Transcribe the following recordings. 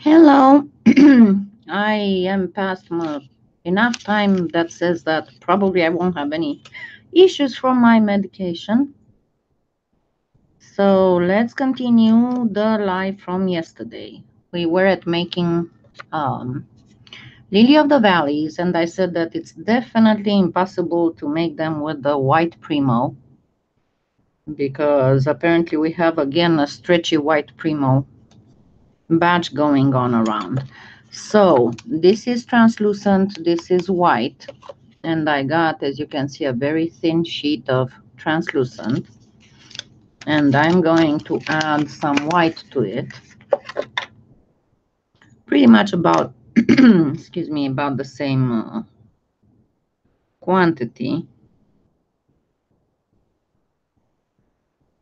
Hello. I am past enough time that says that probably I won't have any issues from my medication. So let's continue the live from yesterday. We were at making um, Lily of the Valleys, and I said that it's definitely impossible to make them with the white Primo because apparently we have again a stretchy white Primo batch going on around. So this is translucent, this is white, and I got, as you can see, a very thin sheet of translucent, and I'm going to add some white to it, pretty much about excuse me, about the same quantity.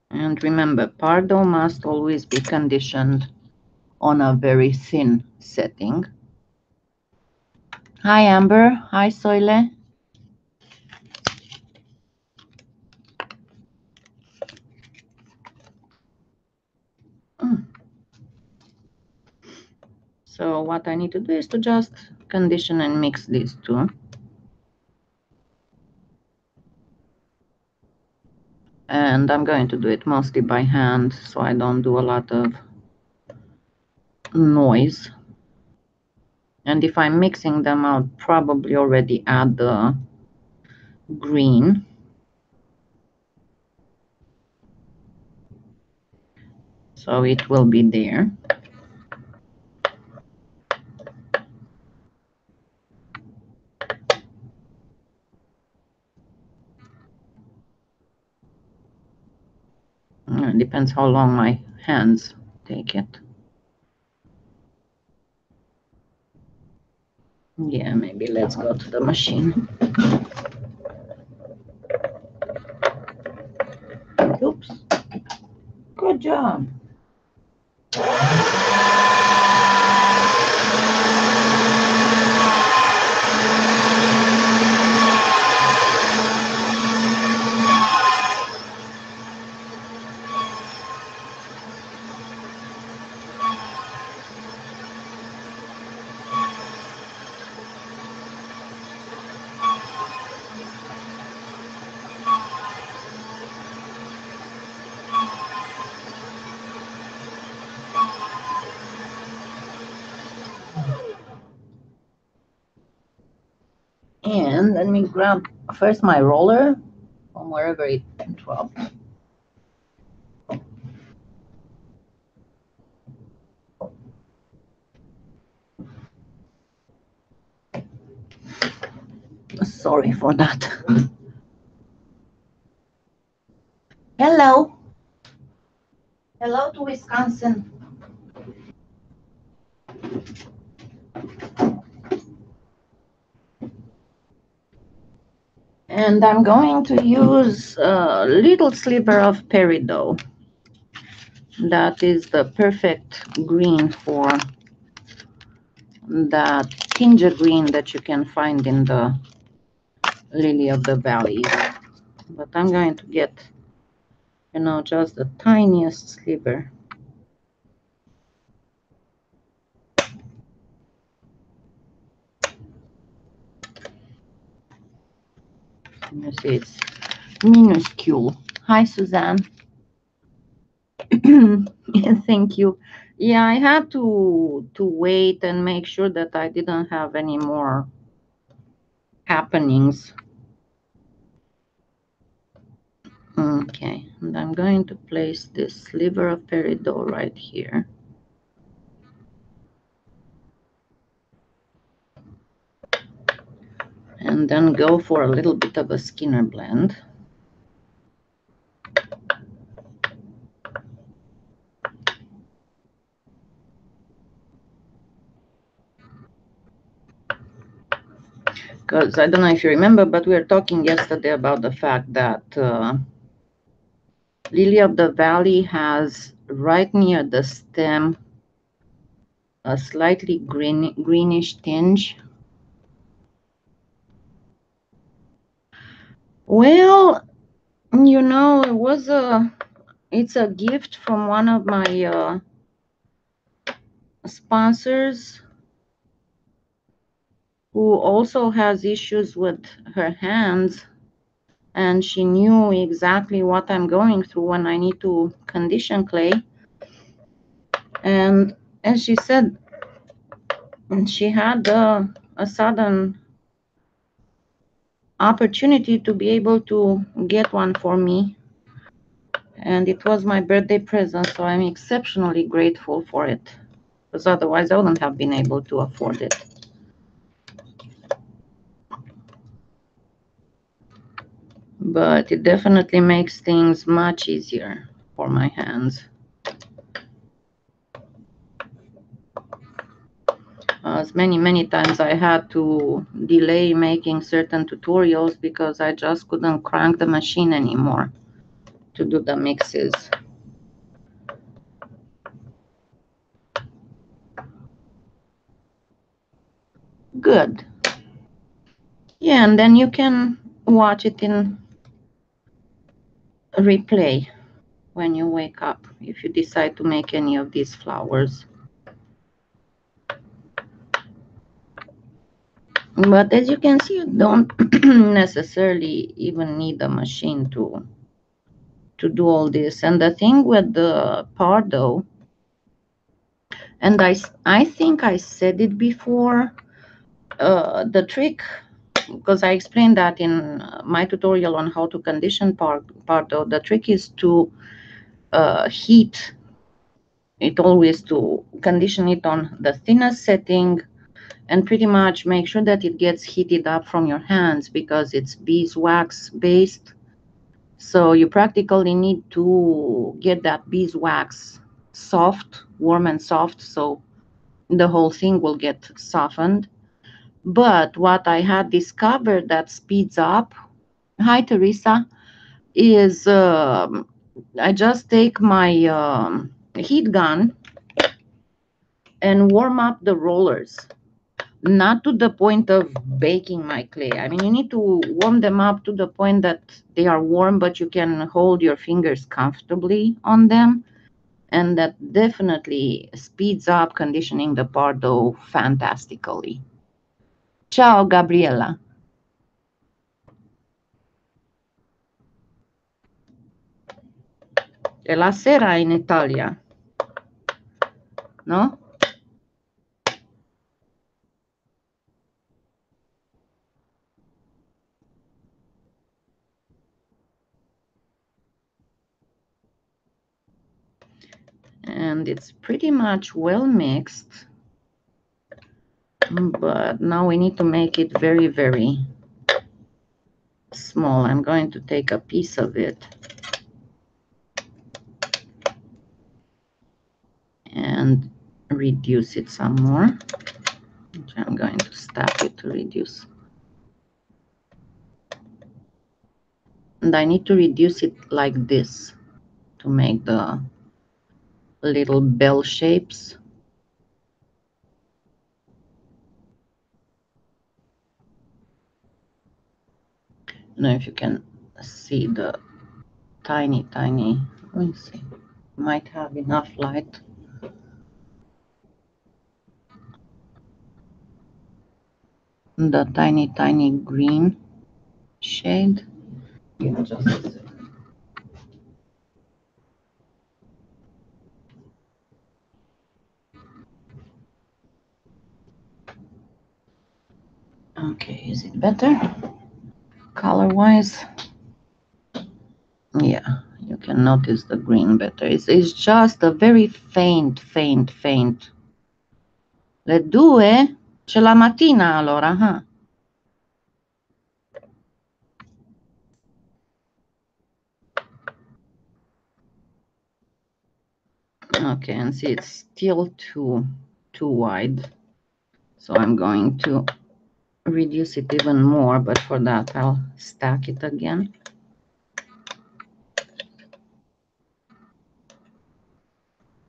And remember, Pardo must always be conditioned on a very thin setting. Hi Amber, hi Soile. So what I need to do is to just condition and mix these two. And I'm going to do it mostly by hand so I don't do a lot of noise. And if I'm mixing them, I'll probably already add the green. So it will be there. It depends how long my hands take it. Yeah, maybe let's go to the machine. Oops. Good job. And let me grab first my roller from wherever it dropped. Sorry for that. Hello. Hello to Wisconsin. And I'm going to use a little sliver of peridot. That is the perfect green for that ginger green that you can find in the Lily of the Valleys. But I'm going to get, just the tiniest sliver. You see, it's minuscule. Hi, Suzanne. Thank you. Yeah, I had to wait and make sure that I didn't have any more happenings. Okay, and I'm going to place this sliver of peridot right here. And then go for a little bit of a Skinner blend. Because I don't know if you remember, but we were talking yesterday about the fact that Lily of the Valley has right near the stem a slightly greenish tinge. Well, it's a gift from one of my sponsors who also has issues with her hands, and she knew exactly what I'm going through when I need to condition clay. And as she said, she had a sudden opportunity to be able to get one for me, and it was my birthday present, so I'm exceptionally grateful for it, because otherwise I wouldn't have been able to afford it. But it definitely makes things much easier for my hands. As many times I had to delay making certain tutorials because I just couldn't crank the machine anymore to do the mixes. Good. Yeah, and then you can watch it in replay when you wake up if you decide to make any of these flowers. But as you can see, you don't necessarily even need a machine to do all this. And the thing with the Pardo, and I think I said it before, the trick, because I explained that in my tutorial on how to condition Pardo, the trick is to heat it, always to condition it on the thinnest setting and pretty much make sure that it gets heated up from your hands, because it's beeswax based. So you practically need to get that beeswax soft, warm and soft, so the whole thing will get softened. But what I had discovered that speeds up, hi Teresa, is I just take my heat gun and warm up the rollers. Not to the point of baking my clay. I mean, you need to warm them up to the point that they are warm, but you can hold your fingers comfortably on them. And that definitely speeds up conditioning the Pardo fantastically. Ciao, Gabriella. È la sera in Italia, no? And it's pretty much well mixed, but now we need to make it very, very small. I'm going to take a piece of it and reduce it some more, which I'm going to stack it to reduce. And I need to reduce it like this to make the little bell shapes. I don't know if you can see the tiny, let me see, might have enough light. The tiny green shade. Give me just a second. Okay, is it better color-wise? Yeah, you can notice the green better. It's just a very faint. Le 2? C'è la mattina allora, huh? Okay, and see, it's still too wide. So I'm going to reduce it even more, but for that I'll stack it again.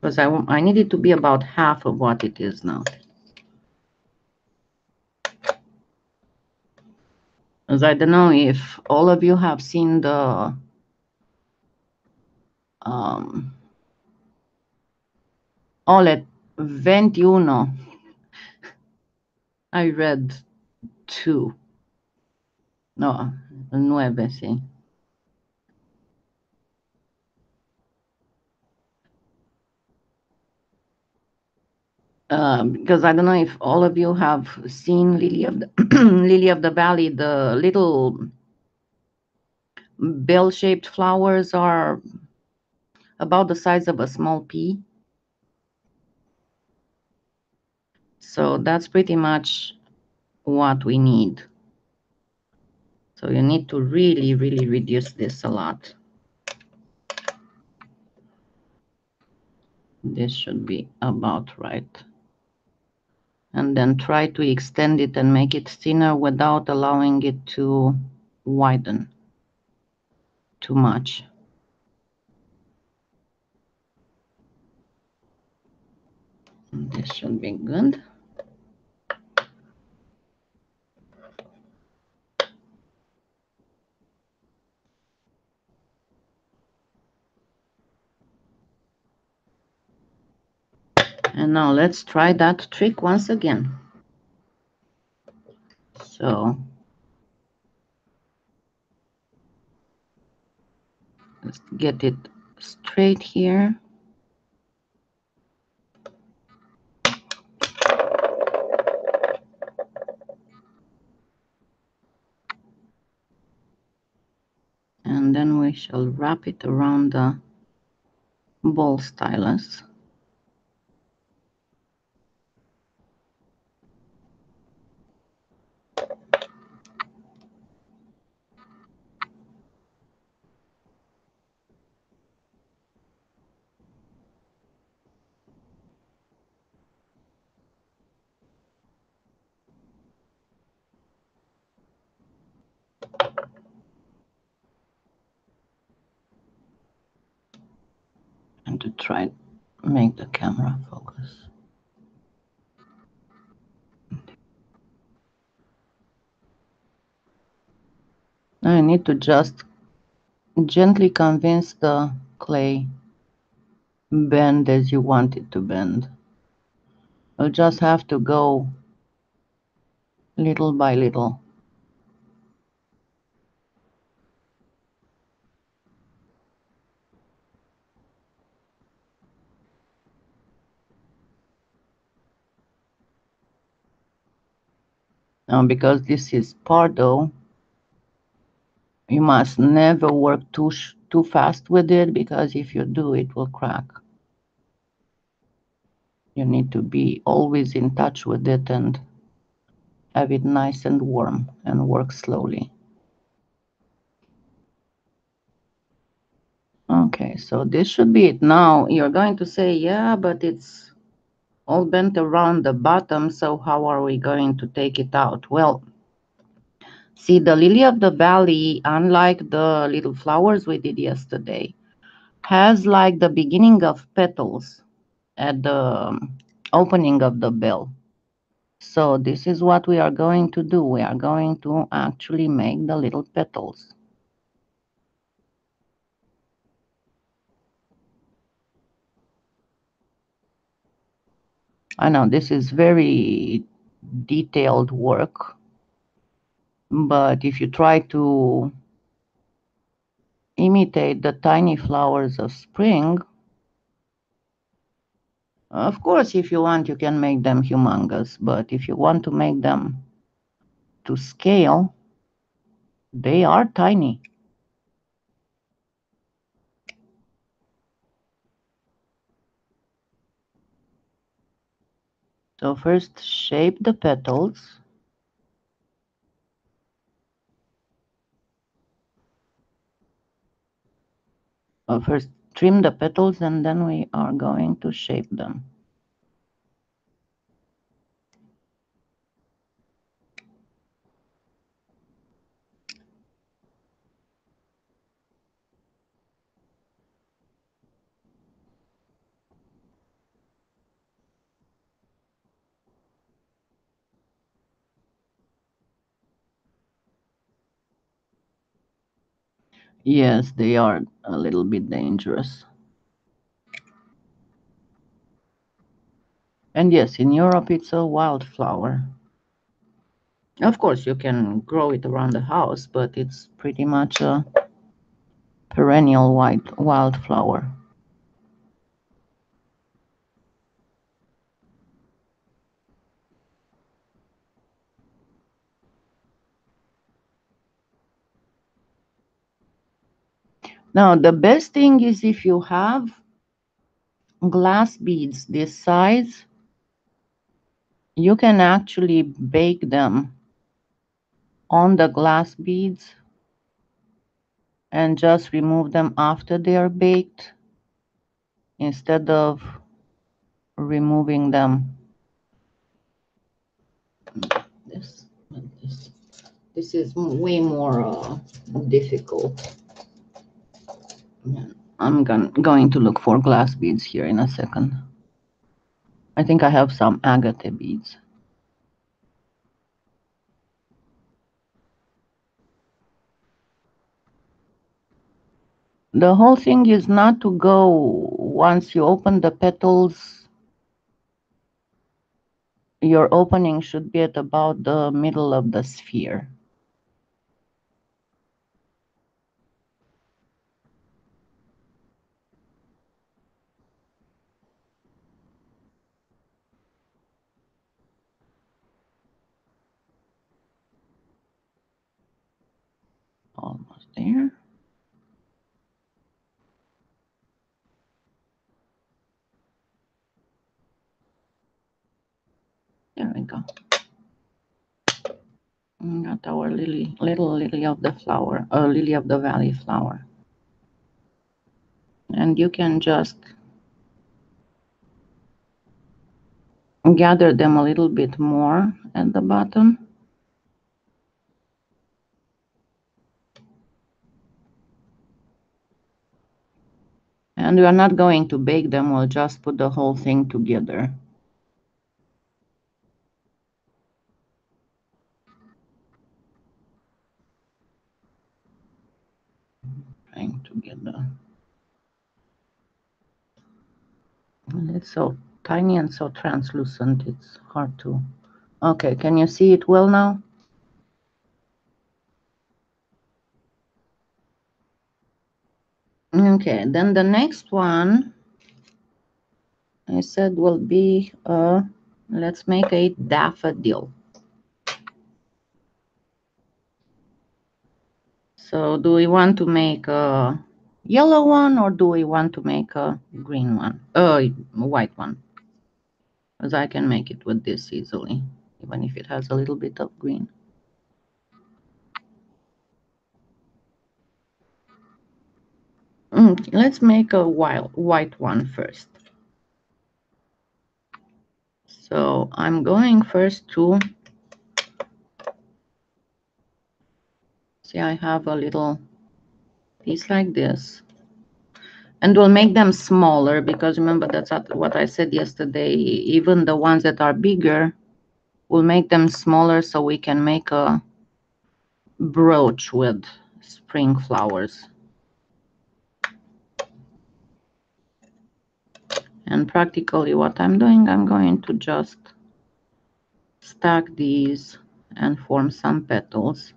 Because I need it to be about half of what it is now. Because I don't know if all of you have seen the OLED 21. I read 2. No, 9, sí. Because I don't know if all of you have seen Lily of the Lily of the Valley. The little bell-shaped flowers are about the size of a small pea. So that's pretty much what we need. So you need to really, really reduce this a lot. This should be about right. And then try to extend it and make it thinner without allowing it to widen too much. This should be good. And now let's try that trick once again. So let's get it straight here. And then we shall wrap it around the ball stylus. And to try make the camera focus. Now I need to just gently convince the clay bend as you want it to bend. You'll just have to go little by little. Now, because this is Pardo, you must never work too fast with it, because if you do, it will crack. You need to be always in touch with it and have it nice and warm and work slowly. Okay, so this should be it. Now you're going to say, yeah, but it's all bent around the bottom, so how are we going to take it out? Well, see, the lily of the valley, unlike the little flowers we did yesterday, has like the beginning of petals at the opening of the bell. So this is what we are going to do. We are going to actually make the little petals. I know this is very detailed work, but if you try to imitate the tiny flowers of spring, of course, if you want, you can make them humongous, but if you want to make them to scale, they are tiny. So first shape the petals. First trim the petals, and then we are going to shape them. Yes, they are a little bit dangerous. And yes, in Europe it's a wildflower. Of course, you can grow it around the house, but it's pretty much a perennial white wildflower. Now, the best thing is if you have glass beads this size, you can actually bake them on the glass beads and just remove them after they are baked instead of removing them. This, this, this is way more difficult. I'm going to look for glass beads here in a second. I think I have some agate beads. The whole thing is not to go once you open the petals. Your opening should be at about the middle of the sphere. Almost there. There we go. Got our little lily of the flower, lily of the valley flower. And you can just gather them a little bit more at the bottom. And we are not going to bake them, we'll just put the whole thing together. Trying to get the... It's so tiny and so translucent, it's hard to... Okay, can you see it well now? Okay, then the next one I said will be let's make a daffodil. So do we want to make a yellow one or do we want to make a green one? White one. Because I can make it with this easily, even if it has a little bit of green. Let's make a white one first. So I'm going first to see, I have a little piece like this. And we'll make them smaller because remember that's what I said yesterday. Even the ones that are bigger, we'll make them smaller so we can make a brooch with spring flowers. And practically what I'm doing, I'm going to just stack these and form some petals.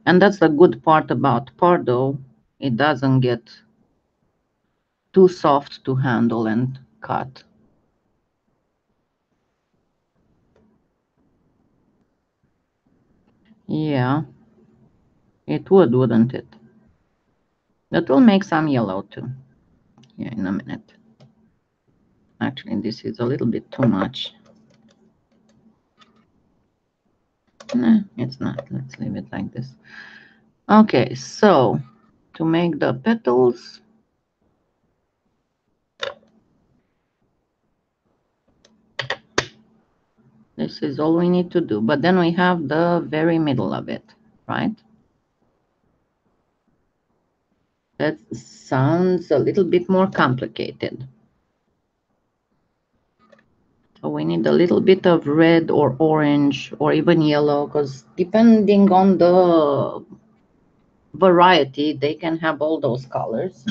And that's the good part about Pardo. It doesn't get too soft to handle and cut. Yeah, it would, wouldn't it? That will make some yellow too. Yeah, in a minute. Actually, this is a little bit too much. Nah, it's not. Let's leave it like this. Okay, so to make the petals, this is all we need to do. But then we have the very middle of it, right? That sounds a little bit more complicated. So we need a little bit of red or orange or even yellow, because depending on the variety, they can have all those colors.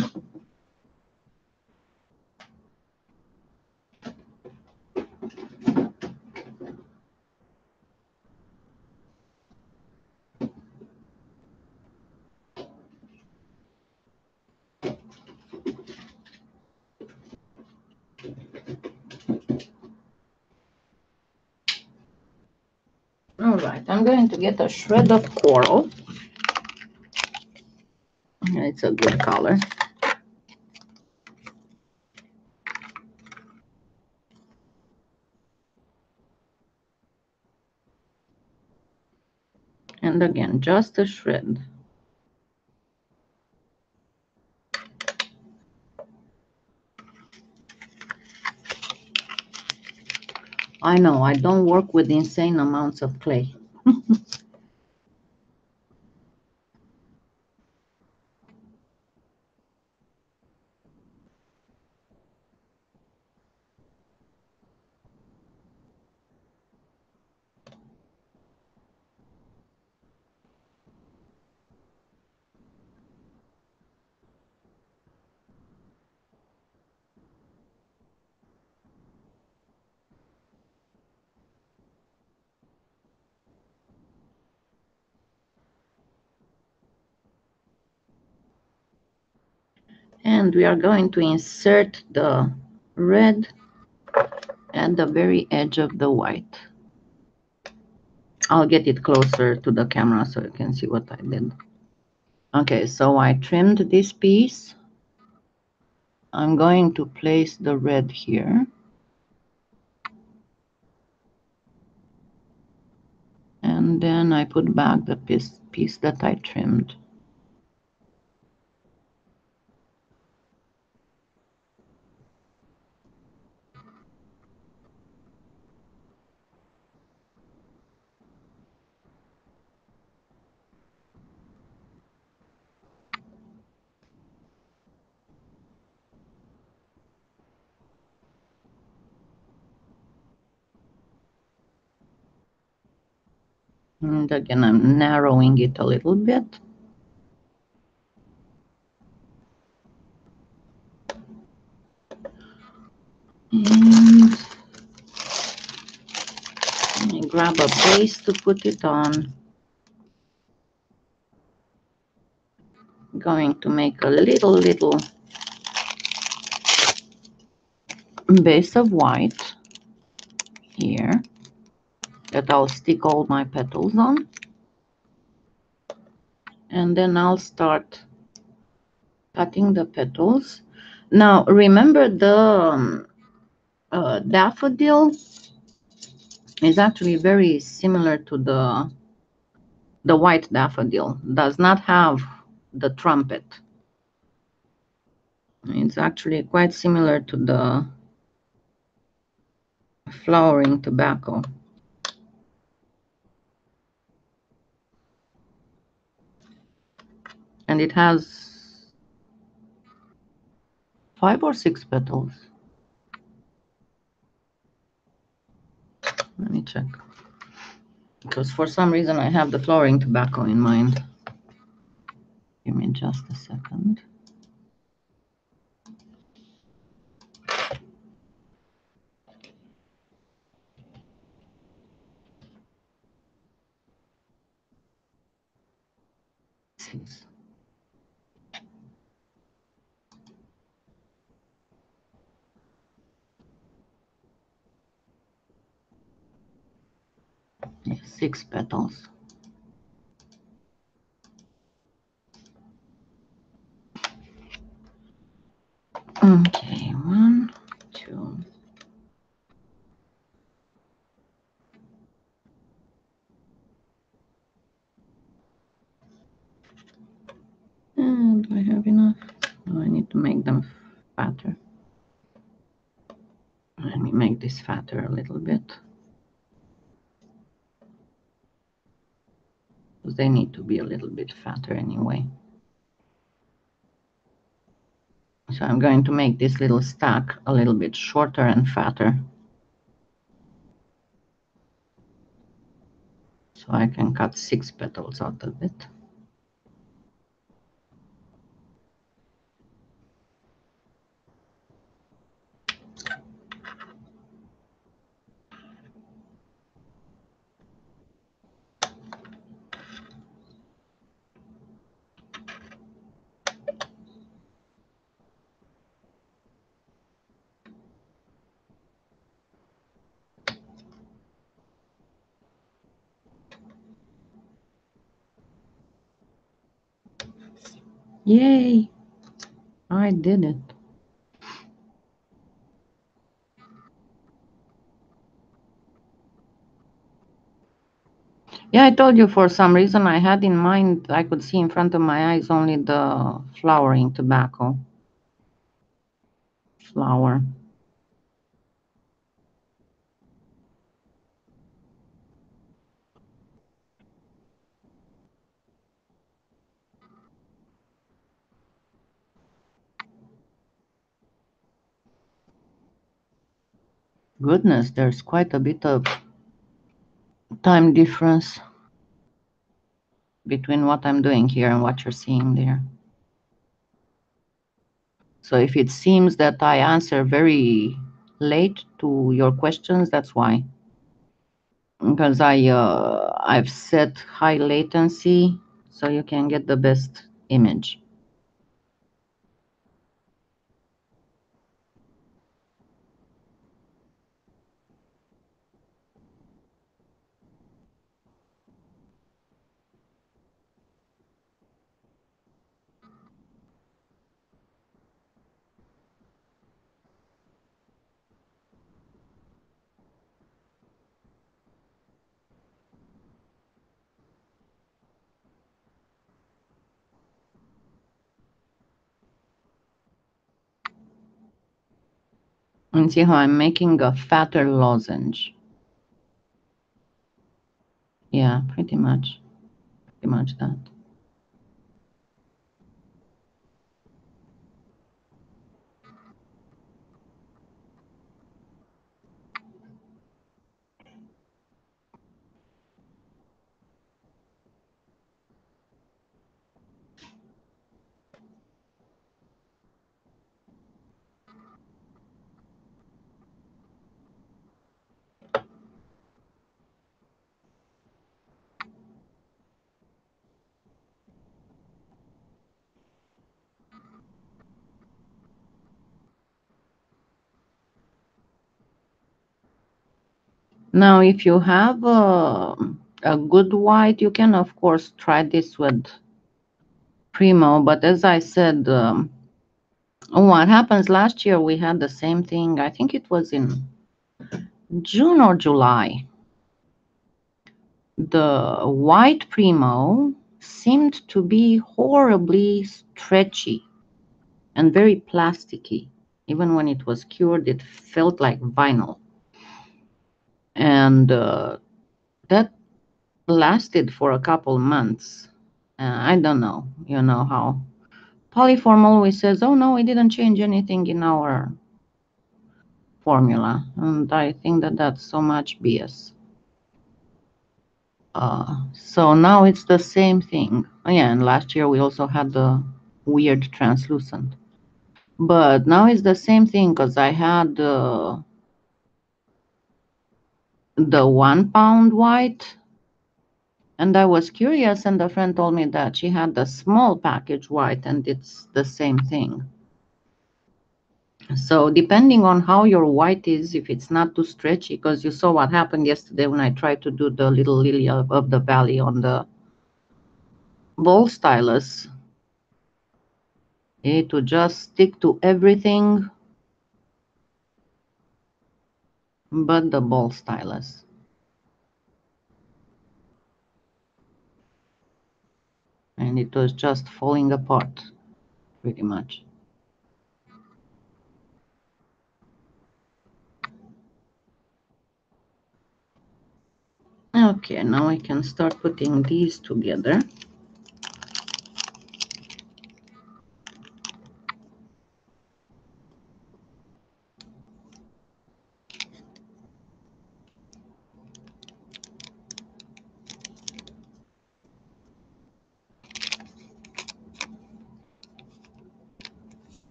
All right, I'm going to get a shred of coral. It's a good color. And again, just a shred. I know, I don't work with insane amounts of clay. And we are going to insert the red at the very edge of the white. I'll get it closer to the camera so you can see what I did. Okay, so I trimmed this piece. I'm going to place the red here. And then I put back the piece that I trimmed. And again, I'm narrowing it a little bit. And let me grab a base to put it on. I'm going to make a little base of white here that I'll stick all my petals on. And then I'll start cutting the petals. Now, remember the daffodil is actually very similar to the white daffodil. Does not have the trumpet. It's actually quite similar to the flowering tobacco. And it has 5 or 6 petals. Let me check. Because for some reason I have the flowering tobacco in mind. Give me just a second. Yeah, 6 petals. Okay, 1, 2. And do I have enough? No, I need to make them fatter. Let me make this fatter a little bit. Because they need to be a little bit fatter anyway. So I'm going to make this little stack a little bit shorter and fatter. So I can cut 6 petals out of it. Yay! I did it. Yeah, I told you for some reason I had in mind, I could see in front of my eyes only the flowering tobacco. Flower. Goodness, there's quite a bit of time difference between what I'm doing here and what you're seeing there. So if it seems that I answer very late to your questions, that's why. Because I've set high latency so you can get the best image. And see how I'm making a fatter lozenge. Yeah, pretty much that. Now, if you have a good white, you can of course try this with Primo, but as I said, what happens last year, we had the same thing. I think it was in June or July. The white Primo seemed to be horribly stretchy and very plasticky. Even when it was cured, it felt like vinyl. And that lasted for a couple months. I don't know. You know how Polyform always says, oh no, we didn't change anything in our formula. And I think that that's so much BS. So now it's the same thing. Oh, yeah, and last year we also had the weird translucent. But now it's the same thing because I had the 1 pound white, and I was curious, and a friend told me that she had the small package white, and it's the same thing. So depending on how your white is, if it's not too stretchy, because you saw what happened yesterday when I tried to do the little lily of the valley on the ball stylus, it would just stick to everything but the ball stylus. And it was just falling apart, pretty much. Okay, now I can start putting these together.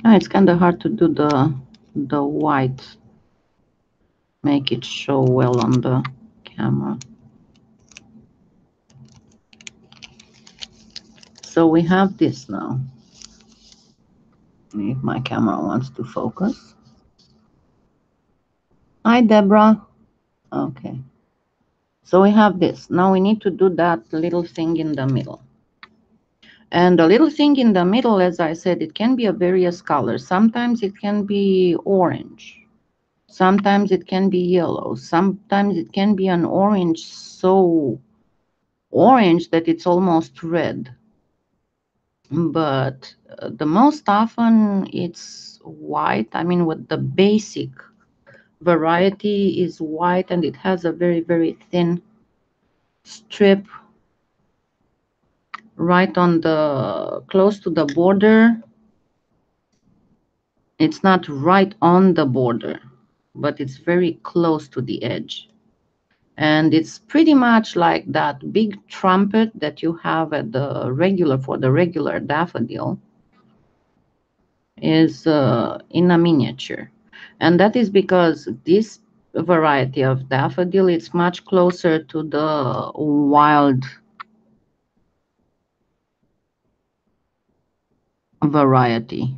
It's kind of hard to do the white, make it show well on the camera. So we have this now. If my camera wants to focus. Hi, Deborah. Okay. So we have this. Now we need to do that little thing in the middle. And the little thing in the middle, as I said, it can be of various colors. Sometimes it can be orange. Sometimes it can be yellow. Sometimes it can be an orange so orange that it's almost red. But the most often it's white. I mean, with the basic variety is white, and it has a very, very thin strip right on the close to the border. It's not right on the border, but it's very close to the edge. And it's pretty much like that big trumpet that you have at the regular, for the regular daffodil, is in a miniature. And that is because this variety of daffodil is much closer to the wild variety.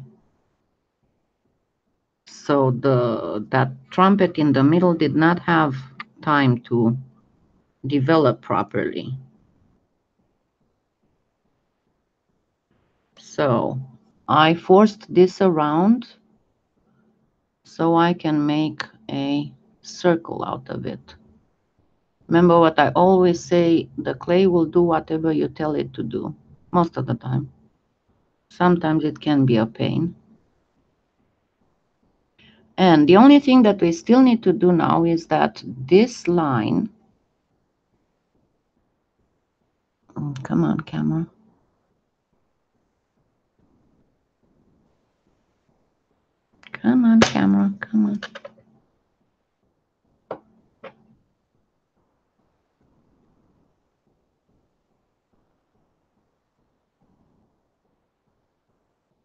So that trumpet in the middle did not have time to develop properly. So I forced this around so I can make a circle out of it. Remember what I always say, the clay will do whatever you tell it to do, most of the time. Sometimes it can be a pain. And the only thing that we still need to do now is that this line, oh, come on, camera. Come on, camera, come on.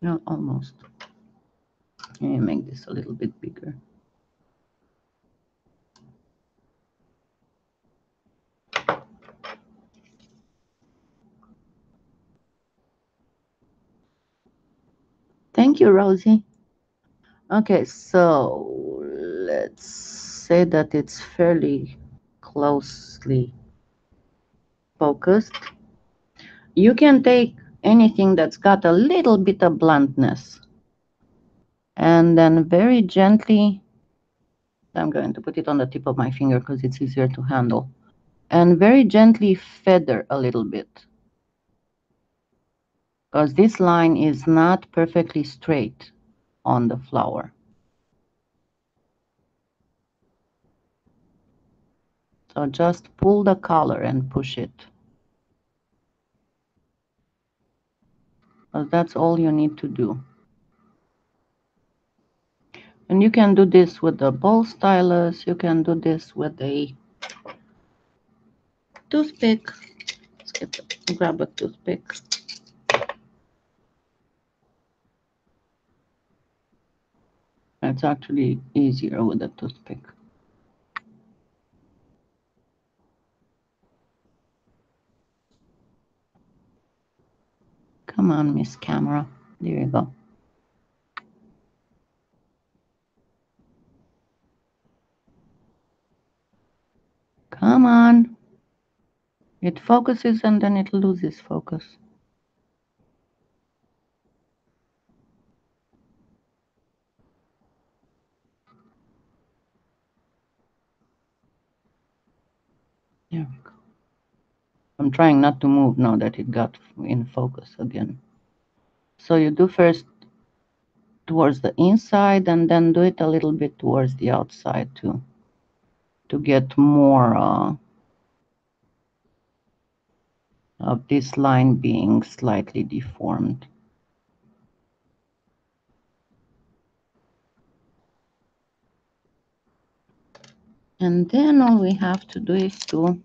No, almost. Let me make this a little bit bigger. Thank you, Rosie. Okay, so let's say that it's fairly closely focused. You can take anything that's got a little bit of bluntness and then very gently, I'm going to put it on the tip of my finger because it's easier to handle, and very gently feather a little bit, because this line is not perfectly straight on the flower. So just pull the collar and push it. Because that's all you need to do. And you can do this with a ball stylus. You can do this with a toothpick. Grab a toothpick. It's actually easier with a toothpick. Come on, Miss Camera. There you go. Come on. It focuses and then it loses focus. There we go. I'm trying not to move now that it got in focus again. So you do first towards the inside and then do it a little bit towards the outside too, to get more of this line being slightly deformed. And then all we have to do is to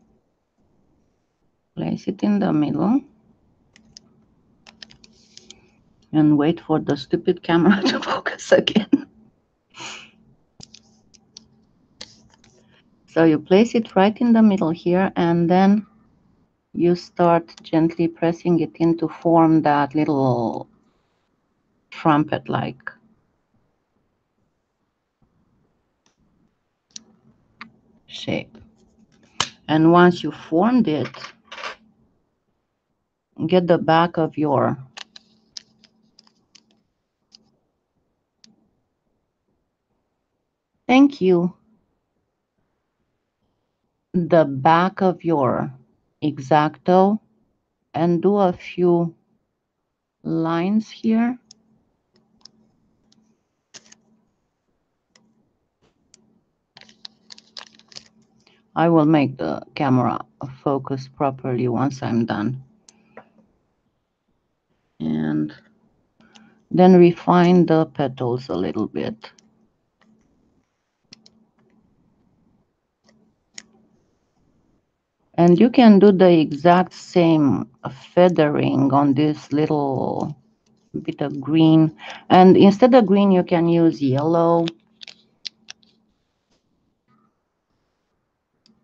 place it in the middle. And wait for the stupid camera to focus again. So you place it right in the middle here, and then you start gently pressing it in to form that little trumpet-like shape. And once you formed it, get the back of your thank you, the back of your X-Acto, and do a few lines here. I will make the camera focus properly once I'm done. And then refine the petals a little bit. And you can do the exact same feathering on this little bit of green. And instead of green, you can use yellow,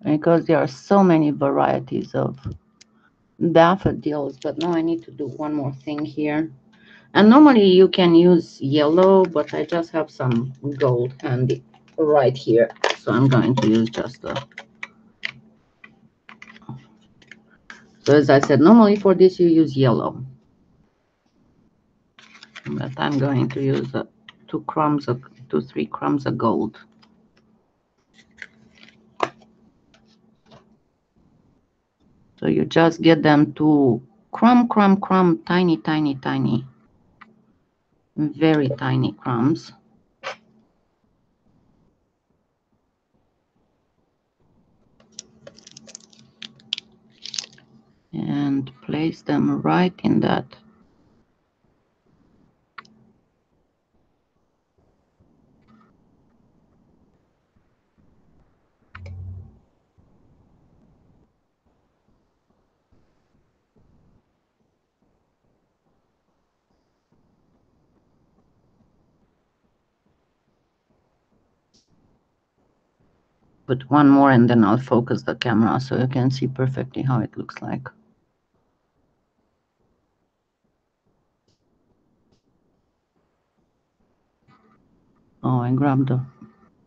because there are so many varieties of daffodils. But now I need to do one more thing here. And normally you can use yellow, but I just have some gold handy right here. So I'm going to use just the... So as I said, normally for this you use yellow. But I'm going to use 3 crumbs of gold. So you just get them to crumb, crumb, crumb, tiny, tiny, tiny, very tiny crumbs. And place them right in that. Put one more and then I'll focus the camera so you can see perfectly how it looks like. Oh, I grabbed the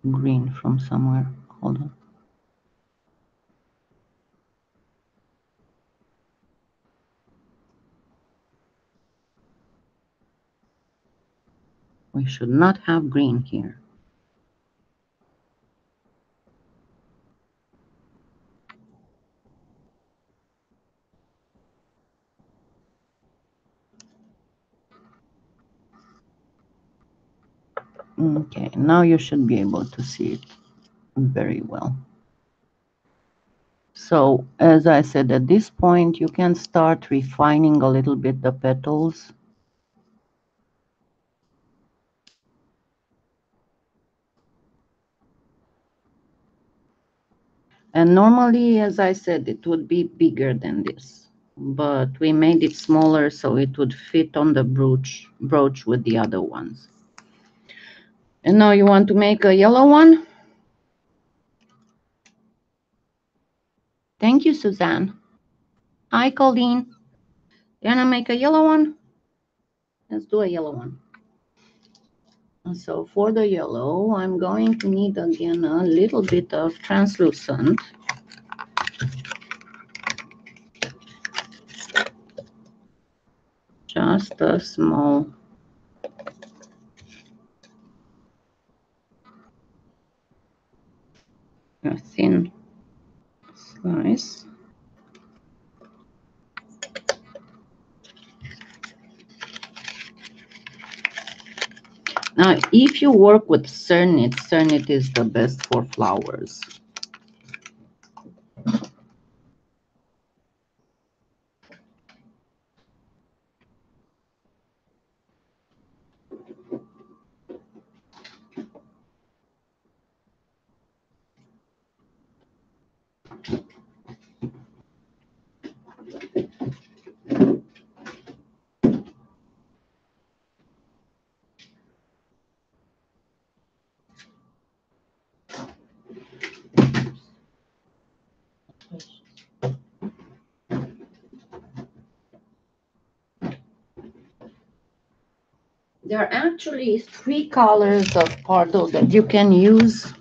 green from somewhere. Hold on. We should not have green here. Okay, now you should be able to see it very well. So, as I said, at this point, you can start refining a little bit the petals. And normally, as I said, it would be bigger than this. But we made it smaller so it would fit on the brooch with the other ones. And now you want to make a yellow one? Thank you, Suzanne. Hi, Colleen. You want to make a yellow one? Let's do a yellow one. So for the yellow, I'm going to need again a little bit of translucent. Just a small thin slice. Now, if you work with cernit, cernit is the best for flowers. There are actually three colors of Pardo that you can use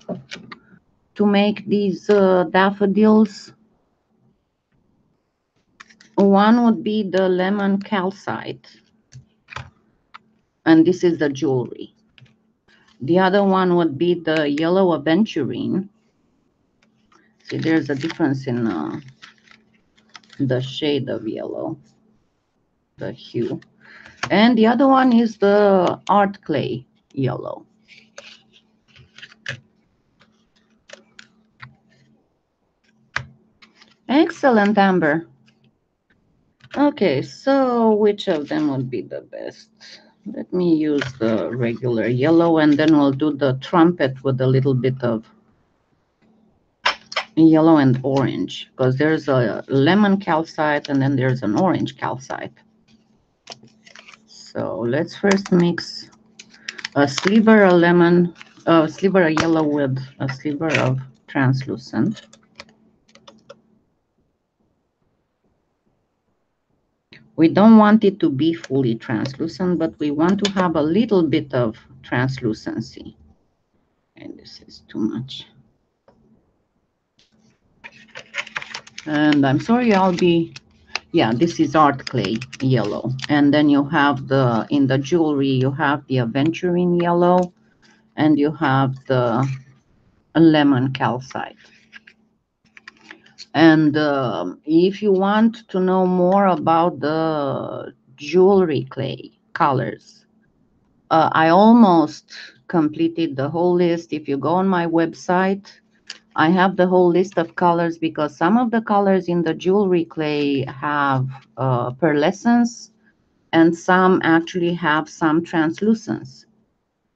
to make these daffodils. One would be the lemon calcite, and this is the jewelry. The other one would be the yellow aventurine. See, there's a difference in the shade of yellow, the hue. And the other one is the art clay yellow. Excellent, Amber. Okay, so which of them would be the best? Let me use the regular yellow, and then we'll do the trumpet with a little bit of yellow and orange, because there's a lemon calcite and then there's an orange calcite. So let's first mix a sliver of lemon, a sliver of yellow with a sliver of translucent. We don't want it to be fully translucent, but we want to have a little bit of translucency. And this is too much. And I'm sorry, yeah, this is art clay yellow. And then you have in the jewelry, you have the aventurine yellow, and you have the lemon calcite. And if you want to know more about the jewelry clay colors, I almost completed the whole list. If you go on my website, I have the whole list of colors, because some of the colors in the jewelry clay have pearlescence and some actually have some translucence.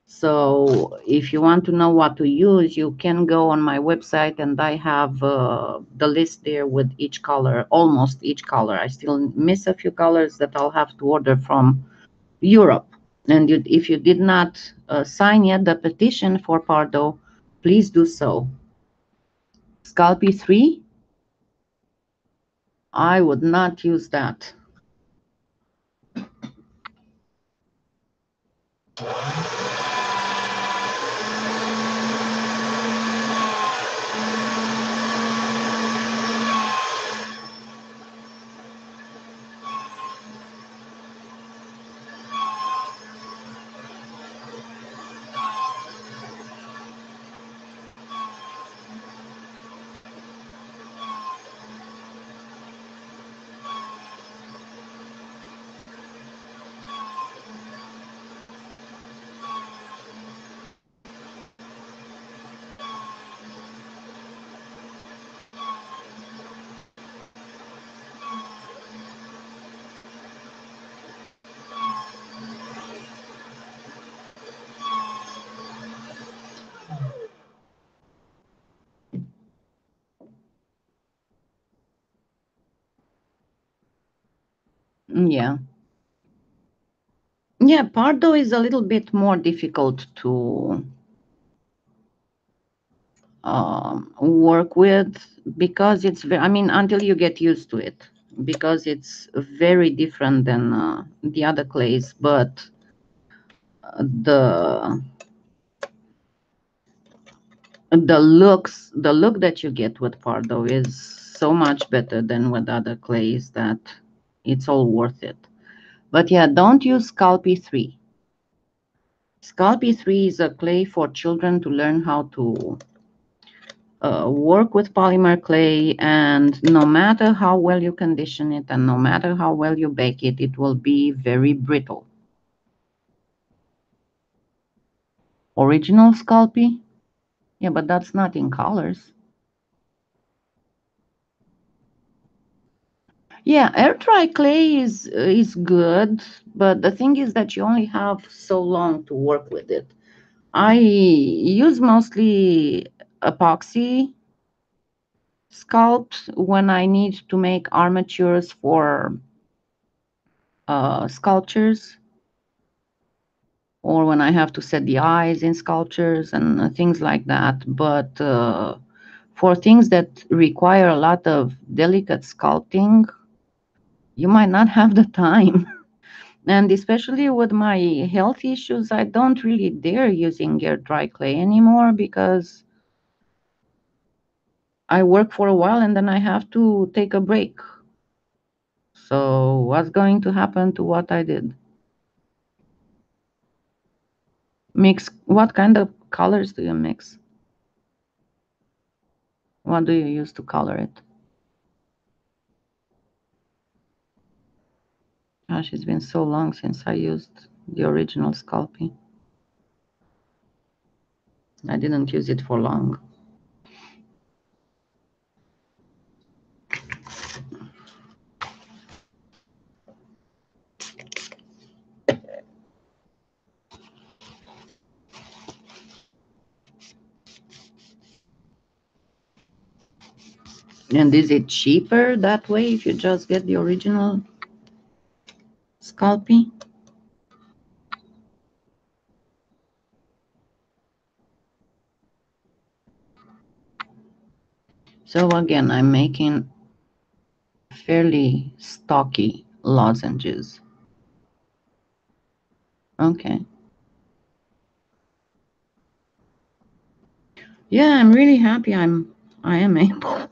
So if you want to know what to use, you can go on my website, and I have the list there with each color, almost each color. I still miss a few colors that I'll have to order from Europe. And if you did not sign yet the petition for Pardo, please do so. Sculpey 3, I would not use that. Yeah. Yeah, Pardo is a little bit more difficult to work with, because it's I mean, until you get used to it, because it's very different than the other clays. But the the look that you get with Pardo is so much better than with other clays that it's all worth it. But yeah, don't use Sculpey 3. Sculpey 3 is a clay for children to learn how to work with polymer clay, and no matter how well you condition it and no matter how well you bake it, it will be very brittle. Original Sculpey? Yeah, but that's not in colors. Yeah, air dry clay is good, but the thing is that you only have so long to work with it. I use mostly epoxy sculpt when I need to make armatures for sculptures, or when I have to set the eyes in sculptures and things like that. But for things that require a lot of delicate sculpting, you might not have the time. And especially with my health issues, I don't really dare using air dry clay anymore because I work for a while and then I have to take a break. So what's going to happen to what I did? Mix, what kind of colors do you mix? What do you use to color it? Gosh, it's been so long since I used the original Sculpey. I didn't use it for long. And is it cheaper that way if you just get the original Sculpey? So again, I'm making fairly stocky lozenges. Okay. Yeah, I'm really happy I am able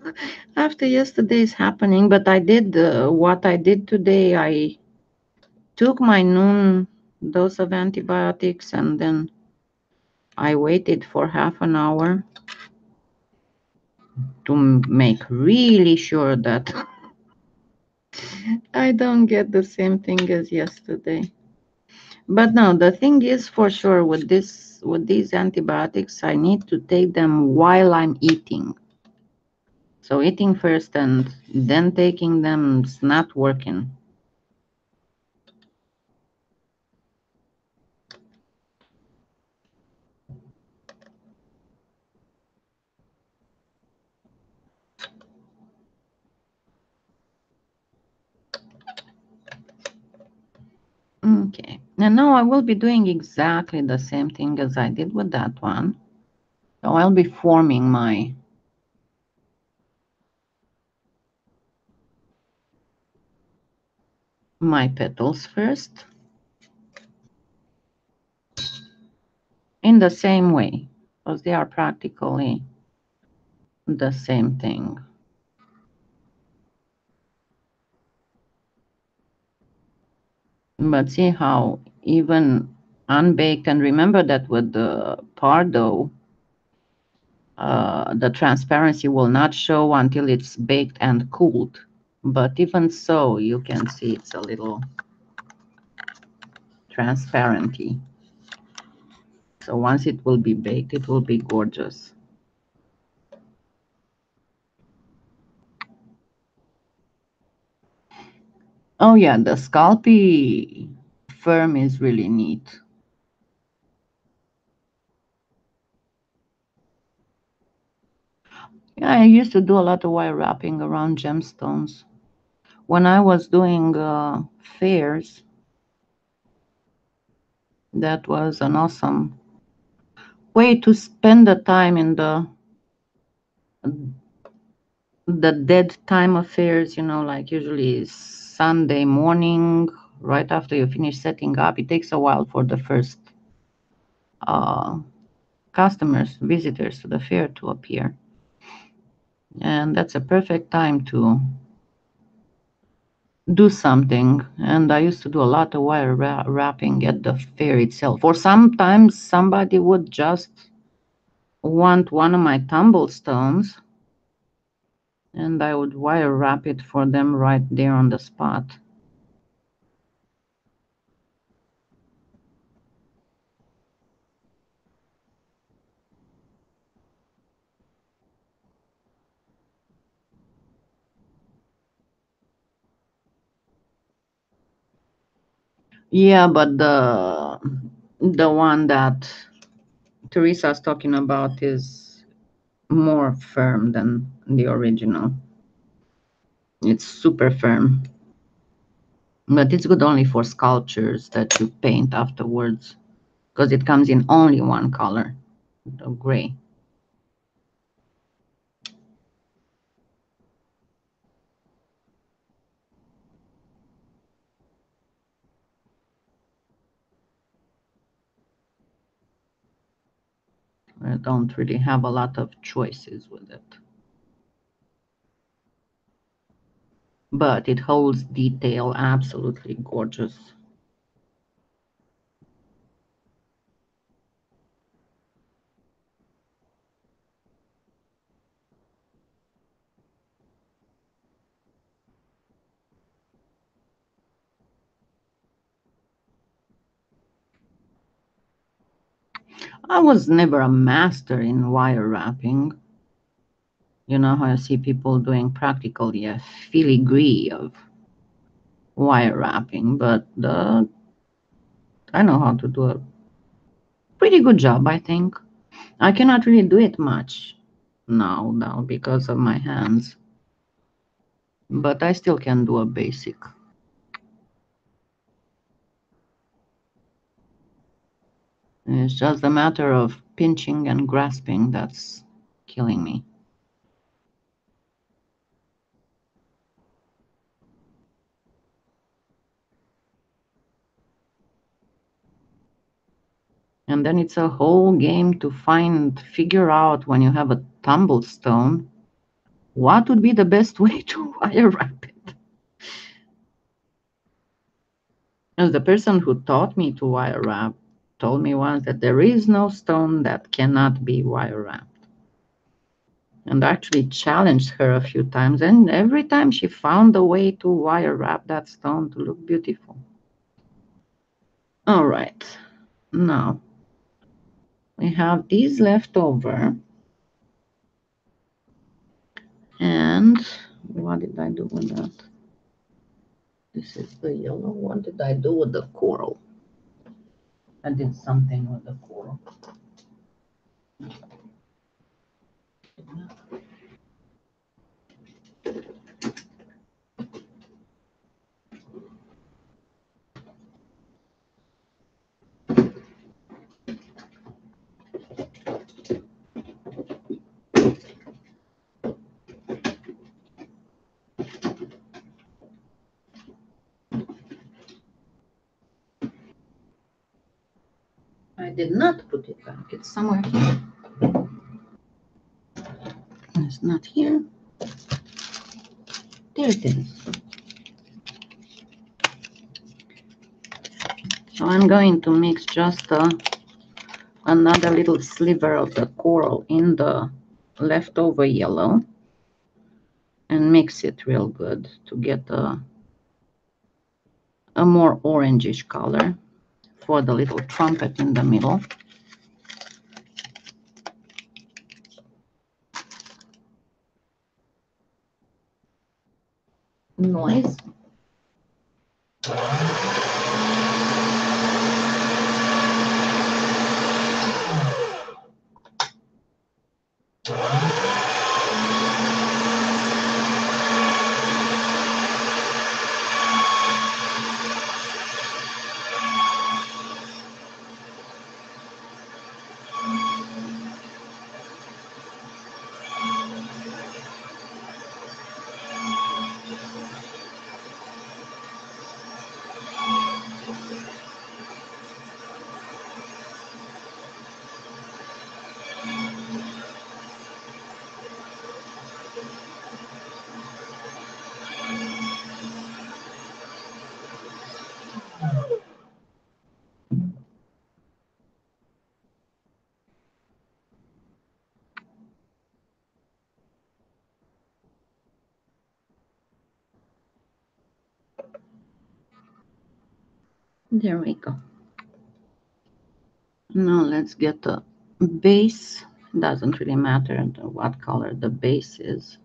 after yesterday's happening, but I did what I did today. I took my noon dose of antibiotics and then I waited for half an hour to make really sure that I don't get the same thing as yesterday. But no, the thing is for sure with these antibiotics, I need to take them while I'm eating. So eating first and then taking them is not working. Okay, and now I will be doing exactly the same thing as I did with that one. So I'll be forming my petals first in the same way because they are practically the same thing. But see how even unbaked, and remember that with the Pardo, the transparency will not show until it's baked and cooled. But even so, you can see it's a little transparency. So once it will be baked, it will be gorgeous. Oh yeah, the Scalpy firm is really neat. Yeah, I used to do a lot of wire wrapping around gemstones. When I was doing fairs, that was an awesome way to spend the time in the dead time affairs, like usually Sunday morning, right after you finish setting up. It takes a while for the first uh, customers, visitors to the fair to appear. And that's a perfect time to do something. And I used to do a lot of wire wrapping at the fair itself. Or sometimes somebody would just want one of my tumblestones and I would wire wrap it for them right there on the spot. Yeah, but the one that Teresa's talking about is more firm than the original. It's super firm. But it's good only for sculptures that you paint afterwards because it comes in only one color, the gray. don't really have a lot of choices with it. But it holds detail, absolutely gorgeous. I was never a master in wire wrapping. You know how I see people doing practically a filigree of wire wrapping, but I know how to do a pretty good job, I think. I cannot really do it much now because of my hands, but I still can do a basic. It's just a matter of pinching and grasping that's killing me. And then it's a whole game to figure out when you have a tumblestone, what would be the best way to wire wrap it. As the person who taught me to wire wrap told me once that there is no stone that cannot be wire wrapped. And I actually challenged her a few times, and every time she found a way to wire wrap that stone to look beautiful. All right, now we have these left over. And what did I do with that? This is the yellow. What did I do with the coral? I did something with the coral. I did not put it back. It's somewhere here. It's not here. There it is. So I'm going to mix just another little sliver of the coral in the leftover yellow and mix it real good to get a more orangish color for the little trumpet in the middle. Noise. There we go. Now let's get the base. Doesn't really matter what color the base is.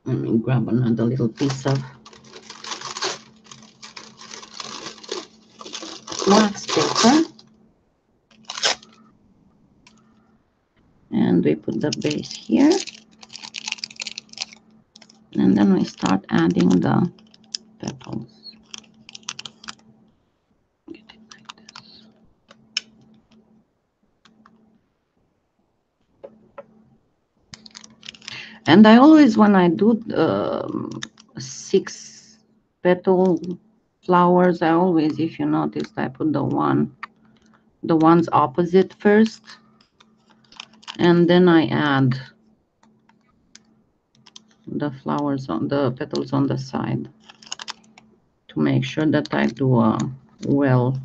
Let me grab another little piece of wax paper. And we put the base here. And then we start adding the petals. Get it like this. And I always, when I do 6 petal flowers, I always, if you noticed, I put the ones opposite first, and then I add the flowers on the petals on the side to make sure that I do a well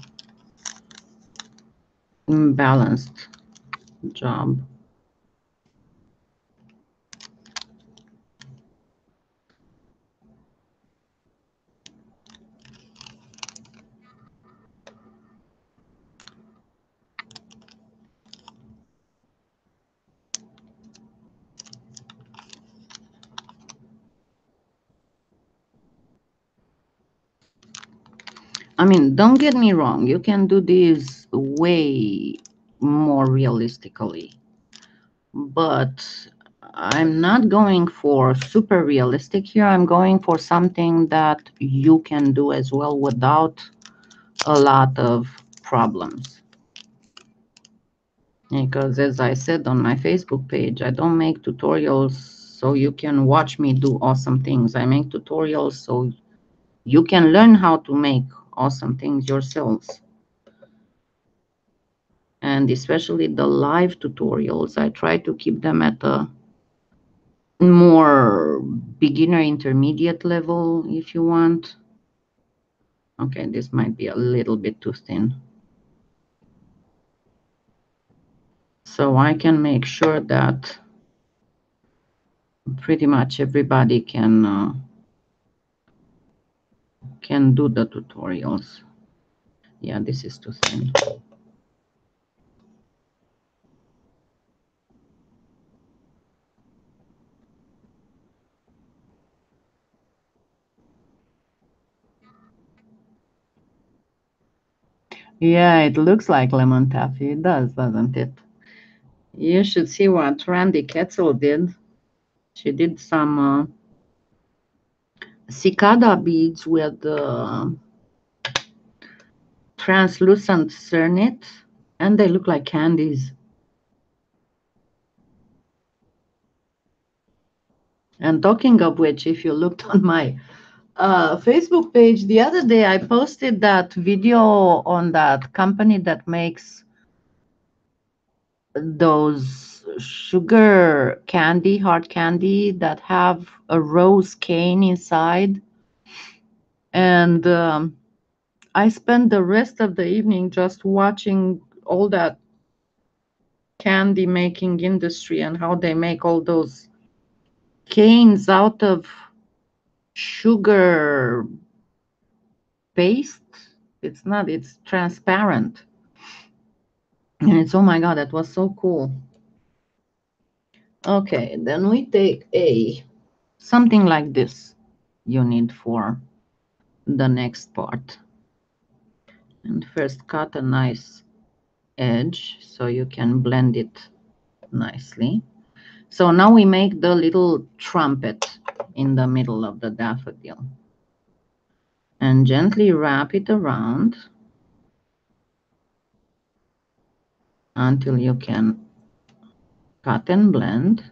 balanced job. I mean, don't get me wrong, you can do this way more realistically, but I'm not going for super realistic here. I'm going for something that you can do as well without a lot of problems. Because as I said on my Facebook page, I don't make tutorials so you can watch me do awesome things. I make tutorials so you can learn how to make awesome things yourselves. And especially the live tutorials, I try to keep them at a more beginner intermediate level if you want. Okay, this might be a little bit too thin. So I can make sure that pretty much everybody can do the tutorials. Yeah, this is too thin. Yeah, it looks like lemon taffy. It does, doesn't it? You should see what Randy Ketzel did. She did some cicada beads with translucent cernit, and they look like candies. And talking of which, if you looked on my Facebook page the other day, I posted that video on that company that makes those sugar candy, hard candy that have a rose cane inside. And I spent the rest of the evening just watching all that candy making industry and how they make all those canes out of sugar paste. It's not, it's transparent. And it's, oh my God, that was so cool. Okay, then we take something like this you need for the next part. And first cut a nice edge so you can blend it nicely. So now we make the little trumpet in the middle of the daffodil. And gently wrap it around until you can cut and blend.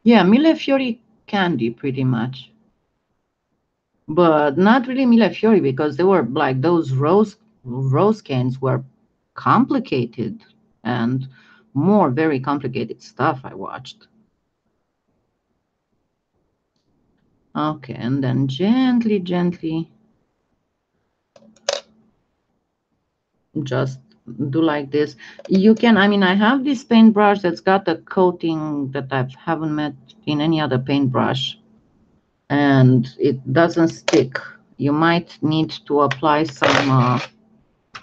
Yeah, millefiori candy pretty much. But not really millefiori because they were like those rose canes were complicated and more very complicated stuff I watched. Okay, and then gently, gently just do like this. You can, I mean, I have this paintbrush that's got a coating that I haven't met in any other paintbrush, and it doesn't stick. You might need to apply some,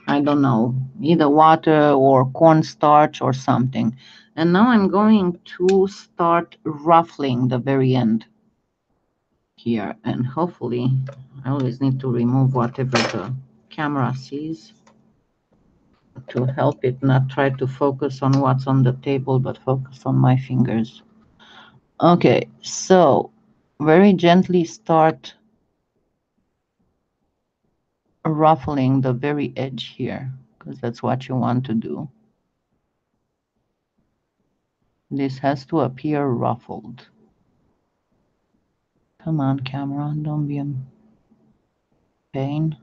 I don't know, either water or cornstarch or something. And now I'm going to start ruffling the very end here, and hopefully I always need to remove whatever the camera sees to help it not try to focus on what's on the table, but focus on my fingers. Okay, so very gently start ruffling the very edge here, because that's what you want to do. This has to appear ruffled. Come on, camera, don't be a pain.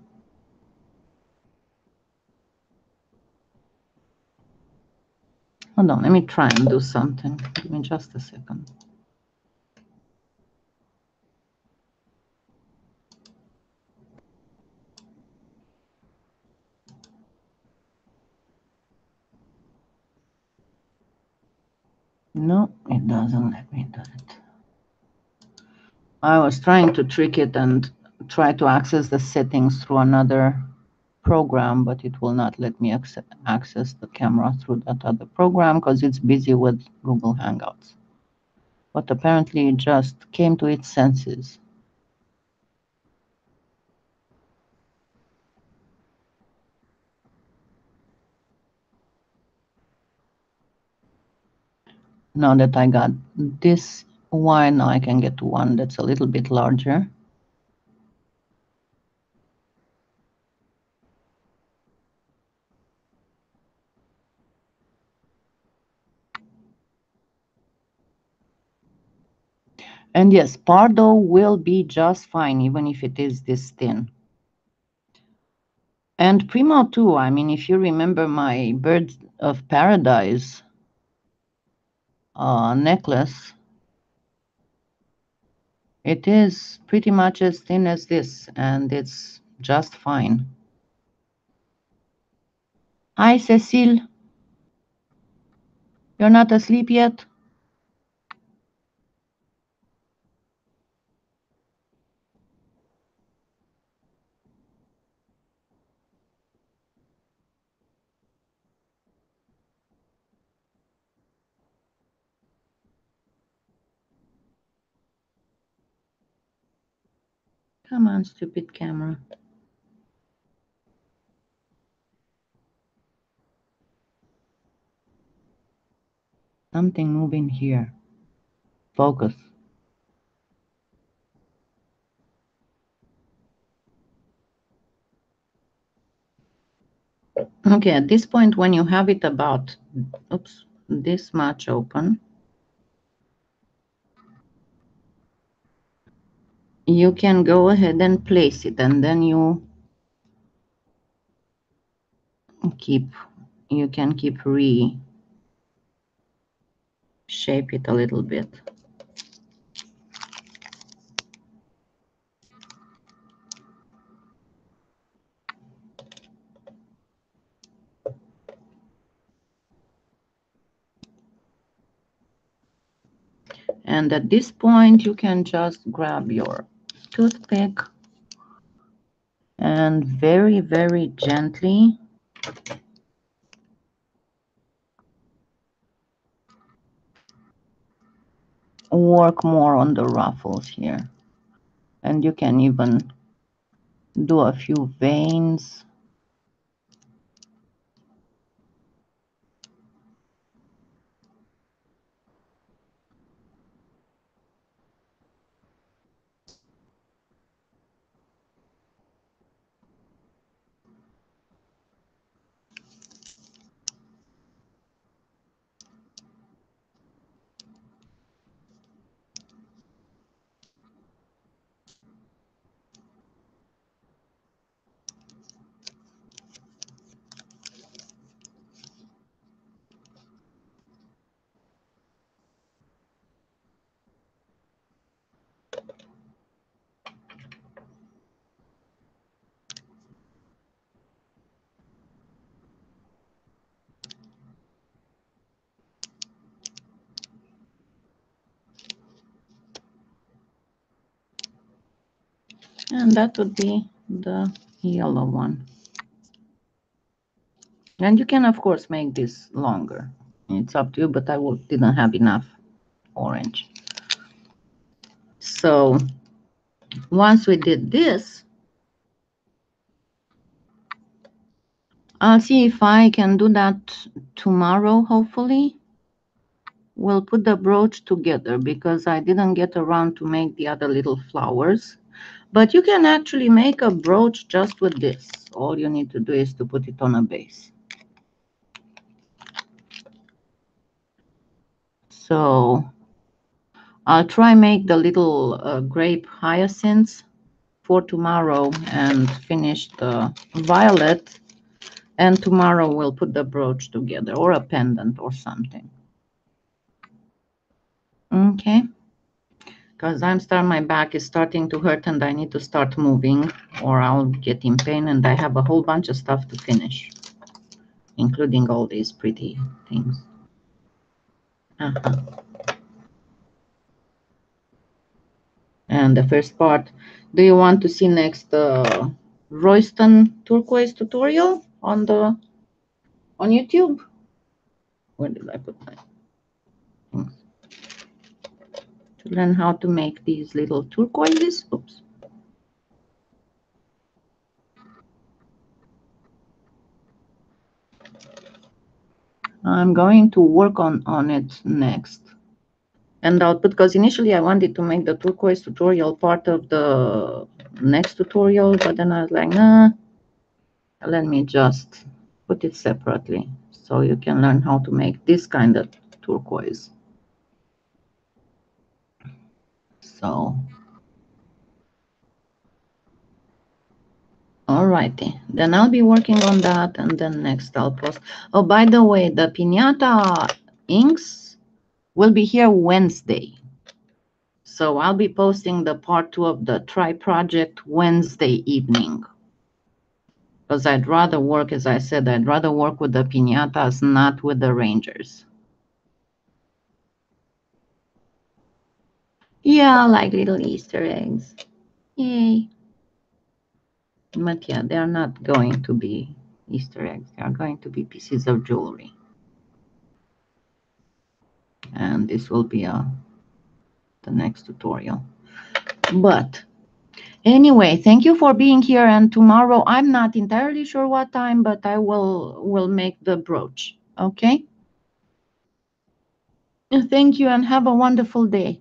Hold on, let me try and do something. Give me just a second. No, it doesn't let me do it. I was trying to trick it and try to access the settings through another program, but it will not let me access the camera through that other program because it's busy with Google Hangouts. But apparently it just came to its senses. Now that I got this one, now I can get one that's a little bit larger. And yes, Pardo will be just fine, even if it is this thin. And Primo too, I mean, if you remember my Bird of Paradise necklace, it is pretty much as thin as this, and it's just fine. Hi, Cecile. You're not asleep yet? Come on, stupid camera. Something moving here. Focus. Okay, at this point, when you have it about, oops, this much open, you can go ahead and place it, and then you can keep shape it a little bit. And at this point, you can just grab your toothpick and very, very gently work more on the ruffles here. And you can even do a few veins. And that would be the yellow one. And you can, of course, make this longer. It's up to you, but I didn't have enough orange. So once we did this, I'll see if I can do that tomorrow, hopefully. We'll put the brooch together because I didn't get around to make the other little flowers. But you can actually make a brooch just with this. All you need to do is to put it on a base. So I'll try make the little grape hyacinths for tomorrow and finish the violet. And tomorrow we'll put the brooch together, or a pendant or something. Okay. Because my back is starting to hurt and I need to start moving or I'll get in pain, and I have a whole bunch of stuff to finish, including all these pretty things. And the first part, do you want to see next the Royston turquoise tutorial on YouTube? Where did I put my things? To learn how to make these little turquoises. Oops. I'm going to work on it next. And I'll put, because initially I wanted to make the turquoise tutorial part of the next tutorial, but then I was like, nah, let me just put it separately so you can learn how to make this kind of turquoise. So, alrighty, then I'll be working on that, and then next I'll post. Oh, by the way, the piñata inks will be here Wednesday. So I'll be posting the part 2 of the Try project Wednesday evening. Because I'd rather work, as I said, I'd rather work with the piñatas, not with the rangers. Yeah, like little Easter eggs. Yay. But yeah, they are not going to be Easter eggs. They are going to be pieces of jewelry. And this will be the next tutorial. But anyway, thank you for being here. And tomorrow, I'm not entirely sure what time, but I will make the brooch. Okay? Thank you and have a wonderful day.